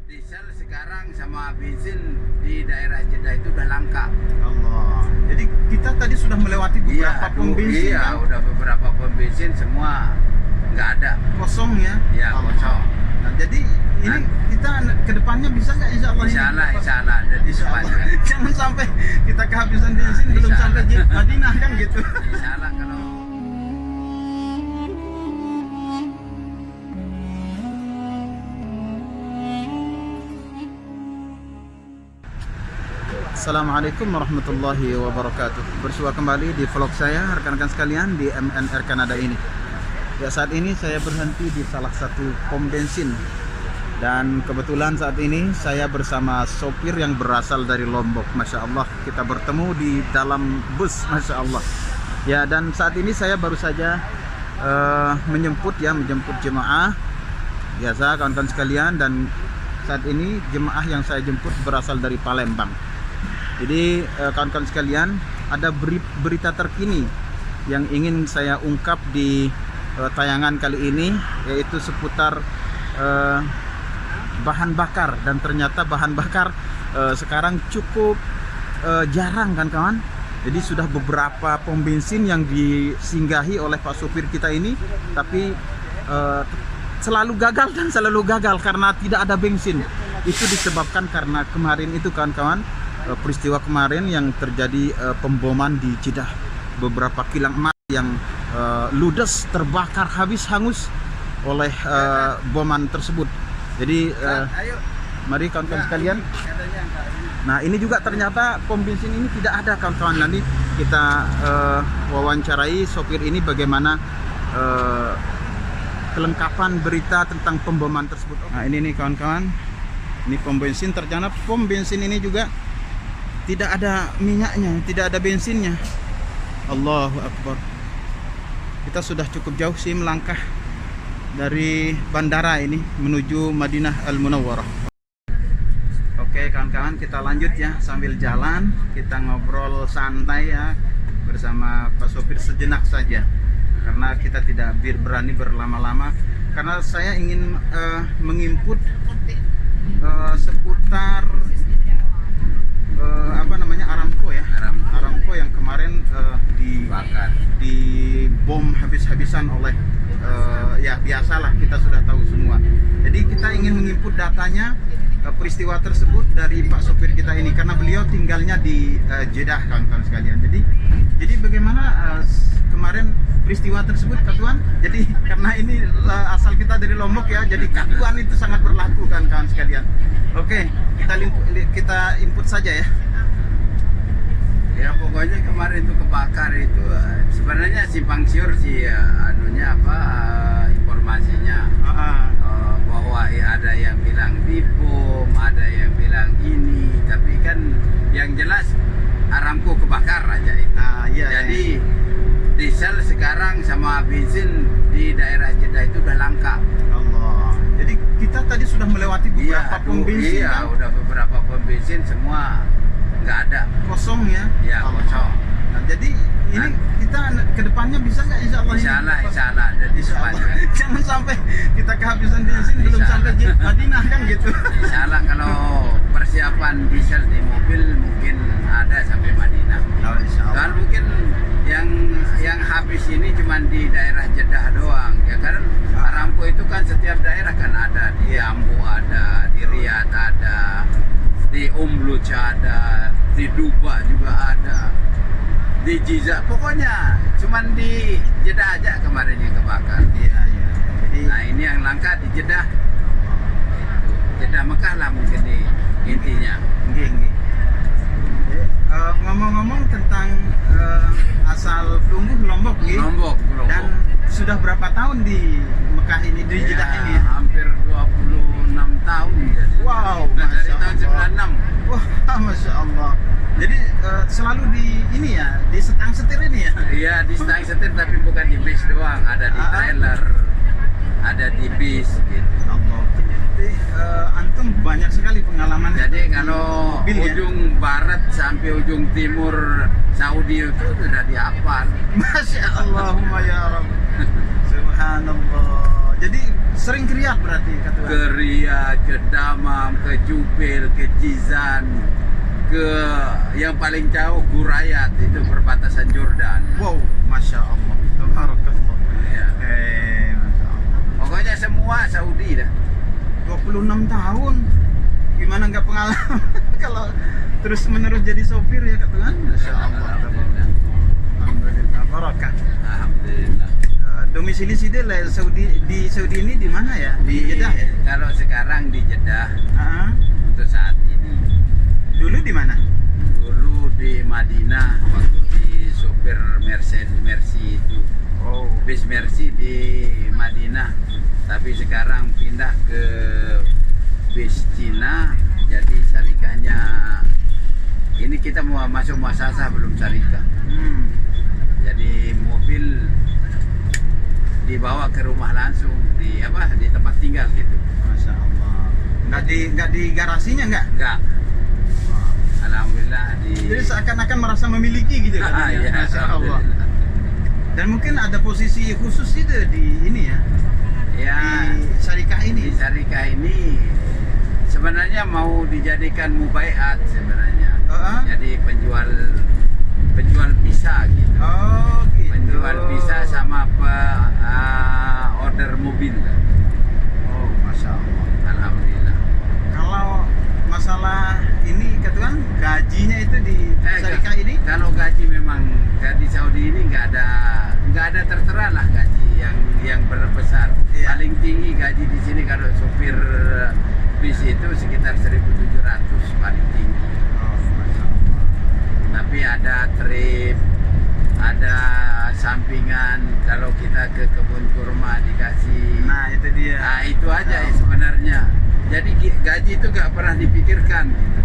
Diesel sekarang sama bensin di daerah Jeddah itu udah langka. Allah. Jadi kita tadi sudah melewati beberapa pom bensin. Iya, kan? udah beberapa pom bensin semua nggak ada. Kosong ya? Iya, Allah. kosong. Nah, jadi ini kita kedepannya bisa nggak insya Allah? Insya Allah ada di Insya Allah. depannya. Jangan sampai kita kehabisan bensin belum Insya sampai Allah. Madinah kan gitu. Insya Allah kalau Assalamualaikum warahmatullahi wabarakatuh. Bersua kembali di vlog saya rekan-rekan sekalian di MNR Kanada ini. Ya, saat ini saya berhenti di salah satu pom bensin. Dan kebetulan saat ini saya bersama sopir yang berasal dari Lombok. Masya Allah, kita bertemu di dalam bus. Masya Allah. Ya, dan saat ini saya baru saja menjemput jemaah. Biasa kawan-kawan sekalian, dan saat ini jemaah yang saya jemput berasal dari Palembang. Jadi kawan-kawan sekalian, ada berita terkini yang ingin saya ungkap di tayangan kali ini, yaitu seputar bahan bakar. Dan ternyata bahan bakar sekarang cukup jarang kan kawan. Jadi sudah beberapa pom bensin yang disinggahi oleh Pak supir kita ini, tapi selalu gagal dan selalu gagal karena tidak ada bensin. Itu disebabkan karena kemarin itu kawan-kawan, peristiwa kemarin yang terjadi pemboman di Jeddah. Beberapa kilang emas yang ludes, terbakar, hangus oleh boman tersebut. Jadi mari kawan-kawan sekalian. Nah, ini juga ternyata pom bensin ini tidak ada kawan-kawan. Nanti kita wawancarai sopir ini bagaimana kelengkapan berita tentang pemboman tersebut. Nah, ini nih kawan-kawan, ini pom bensin. Ternyata pom bensin ini juga tidak ada minyaknya, tidak ada bensinnya. Allahu Akbar. Kita sudah cukup jauh sih melangkah dari bandara ini menuju Madinah Al-Munawwarah. Oke kawan-kawan, kita lanjut ya sambil jalan. Kita ngobrol santai ya bersama Pak sopir sejenak saja, karena kita tidak berani berlama-lama, karena saya ingin menginput seputar Aramco ya, Aramco yang kemarin di bom habis-habisan oleh ya biasalah, kita sudah tahu semua. Jadi kita ingin menginput datanya peristiwa tersebut dari Pak sopir kita ini, karena beliau tinggalnya di Jeddah kawan-kawan sekalian. Jadi bagaimana kemarin peristiwa tersebut Katuan? Jadi karena ini asal kita dari Lombok ya, jadi Katuan itu sangat berlaku kan kawan sekalian. Oke, kita input saja ya. ya pokoknya kemarin itu kebakar itu sebenarnya simpang siur sih anunya informasinya. Bahwa ada yang bilang dibom, ada yang bilang ini, tapi kan yang jelas Aramco kebakar aja itu. Iya, jadi diesel sekarang sama bensin di daerah Jeddah itu udah langka. Allah. Jadi kita tadi sudah melewati beberapa pom bensin. Iya, kan? udah beberapa pom bensin semua nggak ada. Kosong ya? Iya, kosong. Nah, jadi ini kita kedepannya bisa nggak insya Allah? Insya Allah ada di depannya. Jangan sampai kita kehabisan bensin belum sampai Madinah kan gitu. Insya Allah kalau persiapan diesel di mobil mungkin ada sampai Madinah. Dan mungkin yang habis ini cuma di daerah Jeddah doang ya, karena Aramco itu kan setiap daerah kan ada, di Ambo ada, di Riyadh ada, di Luj ada, di Dubai juga ada, di Jizah, pokoknya cuman di Jeddah aja kemarin yang kebakar. Iya. Jadi nah ini yang langka di Jeddah, Jeddah Mekah lah mungkin intinya. Nggih. Ngomong-ngomong tentang asal tumbuh Lombok, Lombok. Dan sudah berapa tahun di Mekah ini, di Jeddah ini? Hampir 26 tahun ya. Wow, Dari tahun 96. Wah, Masya Allah. Jadi selalu di ini ya, di setang-setir ini ya? Iya, di setang setir, tapi bukan di bis doang, ada di trailer, ada di bis gitu. Allah. Jadi antum banyak sekali pengalaman. Jadi kalau mobil, ujung barat sampai ujung timur Saudi itu sudah dihafal. Masya Allahumma ya Rabb. Subhanallah. Jadi sering kriat berarti kata. Ke Riyadh, ke Damam, ke Jubail, ke Jizan, ke yang paling jauh Gurayat, itu perbatasan Jordan. Wow, masya Allah, tabarakallah. Ya. Masya Allah. Pokoknya semua Saudi dah. 26 tahun, gimana nggak pengalaman kalau terus menerus jadi sopir ya kata kan? Masya Allah, Alhamdulillah. alhamdulillah, barakah. Alhamdulillah. Domisili Sidel di Saudi ini di mana ya? Di Jeddah ya? Kalau sekarang di Jeddah Ah, untuk saat ini. dulu di mana? Dulu di Madinah waktu di sopir Mercy itu. Oh, Bis Mercy di Madinah. Tapi sekarang pindah ke bis Cina, jadi syarikahnya ini kita mau masuk muasasah belum syarikah. Jadi mobil dibawa ke rumah langsung di tempat tinggal gitu. masya Allah. Nggak di garasinya nggak? Enggak. Alhamdulillah Jadi seakan-akan merasa memiliki gitu kan? Iya, Masya Allah. alhamdulillah. Dan mungkin ada posisi khusus itu di ini ya? Ya, Di syarikah di ini. syarikah ini sebenarnya mau dijadikan mubaiat sebenarnya. Jadi penjual visa gitu. Oh, gitu. Penjual visa sama order mobil. Oh, masya Allah. Alhamdulillah. Kalau masalah ini katakan gajinya itu di syarikah ini? Kalau gaji memang di Saudi ini nggak ada tertera lah gaji yang berbesar. Iya. Paling tinggi gaji di sini kalau sopir bis itu sekitar 1.700 paling tinggi. Oh, masya Allah. Tapi ada trip, ada sampingan. Kalau kita ke kebun kurma dikasih. Nah, itu dia. Nah, itu aja sebenarnya. Jadi gaji itu nggak pernah dipikirkan gitu.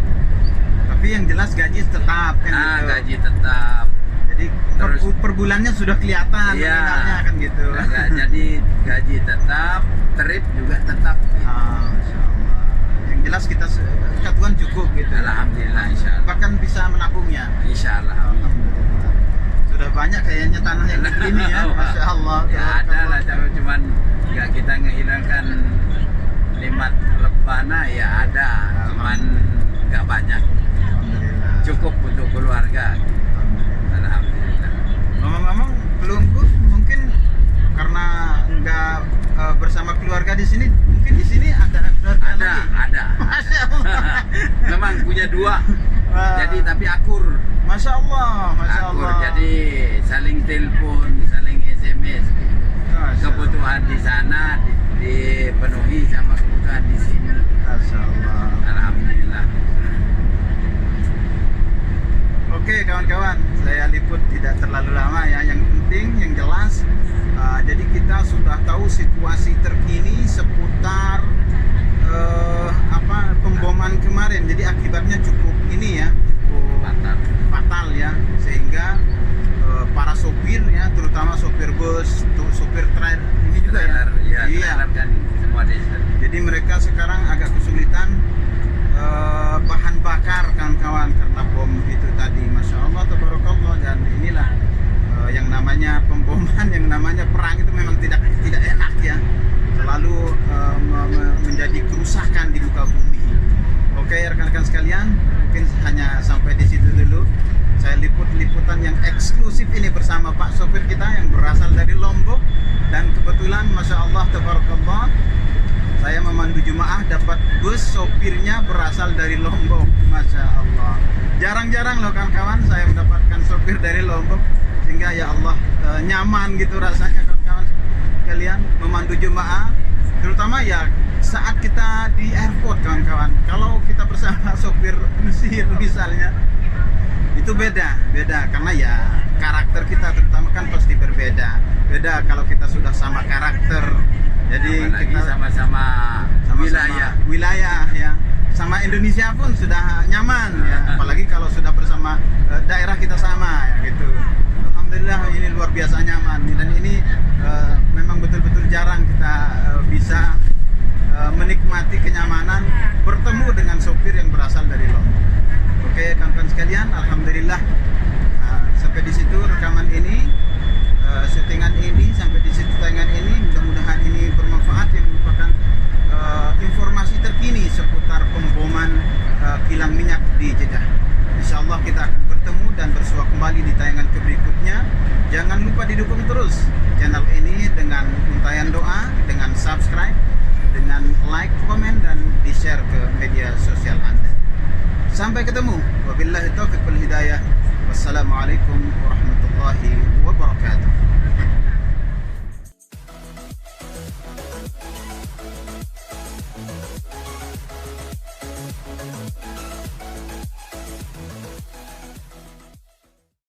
Tapi yang jelas gaji tetap kan Nah, gitu. gaji tetap. Jadi Terus- per bulannya sudah kelihatan Iya. nominalnya kan gitu. Jadi gaji tetap, trip juga tetap. Gitu. Ah, masya Allah. Yang jelas kita katakan cukup gitu. Alhamdulillah, insya Allah. Bahkan bisa menabungnya. Insya Allah. Alhamdulillah. Sudah banyak kayaknya tanah yang begini ya, masya Allah. Ya ada lah, cuman nggak kita ngehilangkan nikmat rebana ya ada, cuman nggak banyak. Alhamdulillah. Cukup untuk keluarga. Alhamdulillah. Alhamdulillah. Ngomong-ngomong, pelunggu mungkin karena nggak bersama keluarga di sini, mungkin di sini ada keluarga lagi. Ada. Masya Allah. Memang punya dua. Wah. Jadi tapi akur. Masya Allah, masya Akur. Allah. Jadi saling telepon, saling SMS. Masya Kebutuhan di sana dipenuhi sama kebutuhan di sini. Masya Allah. Alhamdulillah. Oke kawan-kawan, saya liput tidak terlalu lama ya. Yang penting, yang jelas, jadi kita sudah tahu situasi terkini seputar pemboman kemarin. Jadi akibatnya cukup ini ya, cukup fatal ya, sehingga para sopir ya, terutama sopir bus, sopir trail ini juga ya. Iya. Kan semua desa. Jadi mereka sekarang agak kesulitan bahan bakar kawan-kawan karena bom itu tadi. Masya Allah, tabarakallah. Dan inilah yang namanya pemboman, yang namanya perang itu memang tidak enak ya, selalu menjadi kerusakan di muka bumi. Oke rekan-rekan sekalian, mungkin hanya sampai di situ dulu. Saya liputan yang eksklusif ini bersama Pak sopir kita yang berasal dari Lombok, dan kebetulan Masya Allah, tabarakallah, saya memandu jemaah dapat bus sopirnya berasal dari Lombok. Masya Allah, jarang-jarang loh kawan-kawan saya mendapatkan sopir dari Lombok, sehingga ya Allah nyaman gitu rasanya kawan-kawan kalian memandu jemaah, terutama ya saat kita di airport kawan-kawan. Kalau kita bersama sopir Mesir misalnya, itu beda karena ya karakter kita terutama kan pasti berbeda kalau kita sudah sama karakter. Jadi apalagi kita sama-sama wilayah ya, sama Indonesia pun sudah nyaman ya, apalagi kalau sudah bersama daerah kita sama ya gitu. Alhamdulillah ini luar biasa nyaman, dan ini memang betul-betul jarang kita bisa menikmati kenyamanan bertemu dengan sopir yang berasal dari Lombok. Oke kawan-kawan sekalian, alhamdulillah sampai di situ rekaman ini, syutingan ini sampai di situ tayangan ini. Mudah-mudahan ini bermanfaat, yang merupakan informasi terkini seputar pemboman dukung terus channel ini dengan untayan doa, dengan subscribe, dengan like, komen, dan di-share ke media sosial Anda. Sampai ketemu. Wabillahi taufiq wal hidayah. Wassalamualaikum warahmatullahi wabarakatuh.